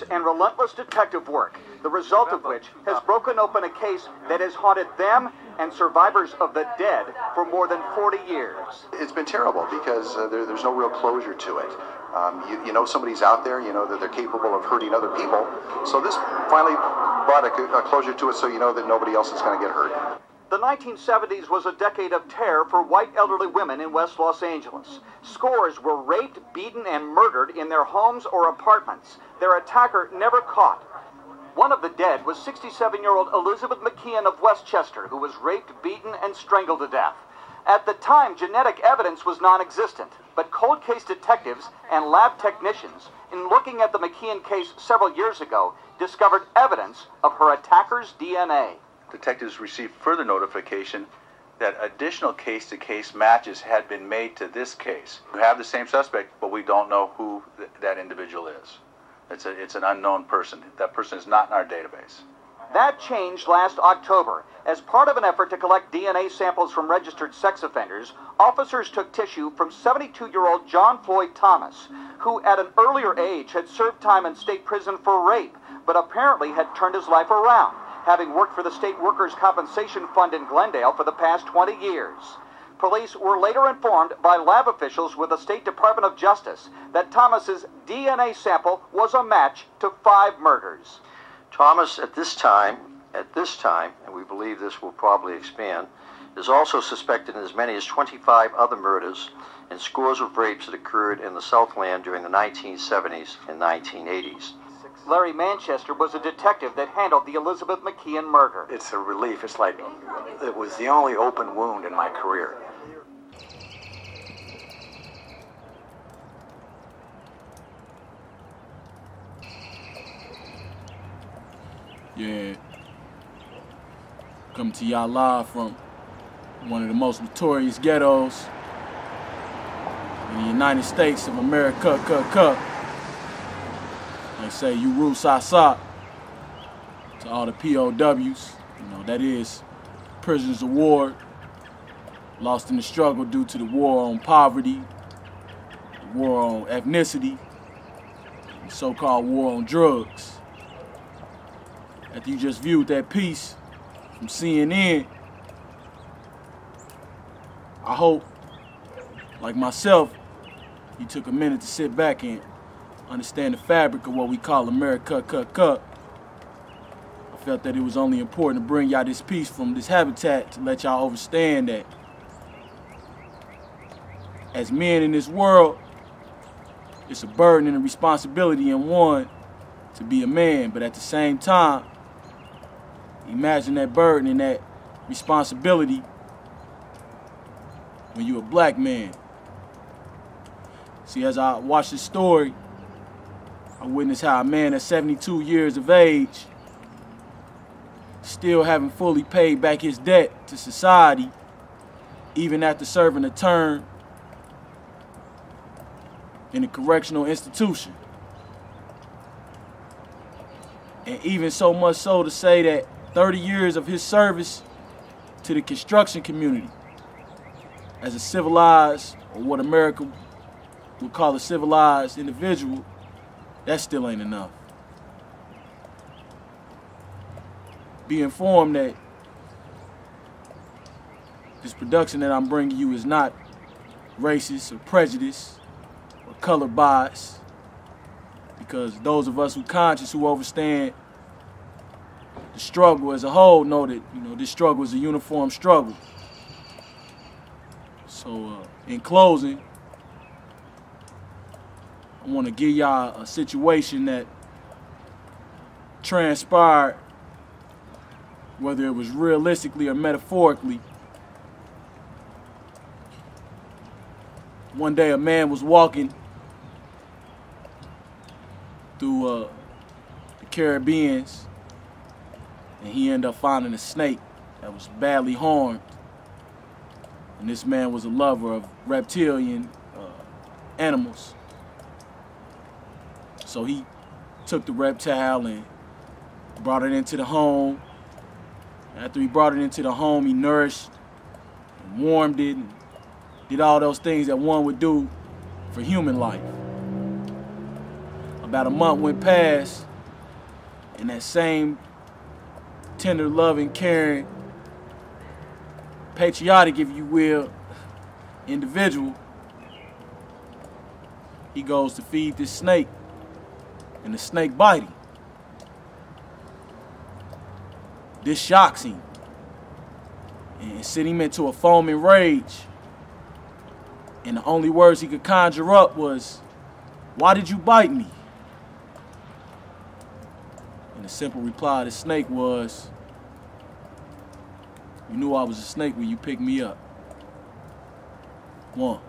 and relentless detective work, the result of which has broken open a case that has haunted them and survivors of the dead for more than 40 years. It's been terrible because there's no real closure to it. You know somebody's out there, you know that they're capable of hurting other people. So this finally brought a closure to it, so you know that nobody else is going to get hurt. The 1970s was a decade of terror for white elderly women in West Los Angeles. Scores were raped, beaten, and murdered in their homes or apartments. Their attacker never caught. One of the dead was 67-year-old Elizabeth McKeon of Westchester, who was raped, beaten, and strangled to death. At the time, genetic evidence was non-existent, but cold case detectives and lab technicians, in looking at the McKeon case several years ago, discovered evidence of her attacker's DNA. Detectives received further notification that additional case-to-case matches had been made to this case. We have the same suspect, but we don't know who that individual is. It's an unknown person. That person is not in our database. That changed last October. As part of an effort to collect DNA samples from registered sex offenders, officers took tissue from 72-year-old John Floyd Thomas, who at an earlier age had served time in state prison for rape, but apparently had turned his life around, having worked for the State Workers' Compensation Fund in Glendale for the past 20 years. Police were later informed by lab officials with the State Department of Justice that Thomas's DNA sample was a match to 5 murders. Thomas, at this time, and we believe this will probably expand, is also suspected in as many as 25 other murders and scores of rapes that occurred in the Southland during the 1970s and 1980s. Larry Manchester was a detective that handled the Elizabeth McKeon murder. It's a relief. It's like it was the only open wound in my career. Yeah. Coming to y'all live from one of the most notorious ghettos in the United States of America. They say you rule sa to all the POWs, that is prisoners of war, lost in the struggle due to the war on poverty, the war on ethnicity, the so-called war on drugs. After you just viewed that piece from CNN, I hope, like myself, you took a minute to sit back and understand the fabric of what we call America. I felt that it was only important to bring y'all this piece from this habitat to let y'all understand that as men in this world, it's a burden and a responsibility in one to be a man, but at the same time, imagine that burden and that responsibility when you're a black man. See, as I watch this story, I witnessed how a man at 72 years of age, still haven't fully paid back his debt to society, even after serving a term in a correctional institution. And even so much so to say that 30 years of his service to the construction community as a civilized, or what America would call a civilized individual, that still ain't enough. Be informed that this production that I'm bringing you is not racist or prejudiced or color biased, because those of us who conscious, who understand the struggle as a whole, know that this struggle is a uniform struggle. So in closing, I want to give y'all a situation that transpired, whether it was realistically or metaphorically. One day a man was walking through the Caribbeans, and he ended up finding a snake that was badly harmed. And this man was a lover of reptilian animals. So he took the reptile and brought it into the home. After he brought it into the home, he nourished and warmed it and did all those things that one would do for human life. About a month went past, And that same tender, loving, caring, patriotic, if you will, individual, he goes to feed this snake, and the snake bite him. This shocks him and sent him into a foaming rage. And the only words he could conjure up was, "Why did you bite me?" And the simple reply of the snake was, "You knew I was a snake when you picked me up." One.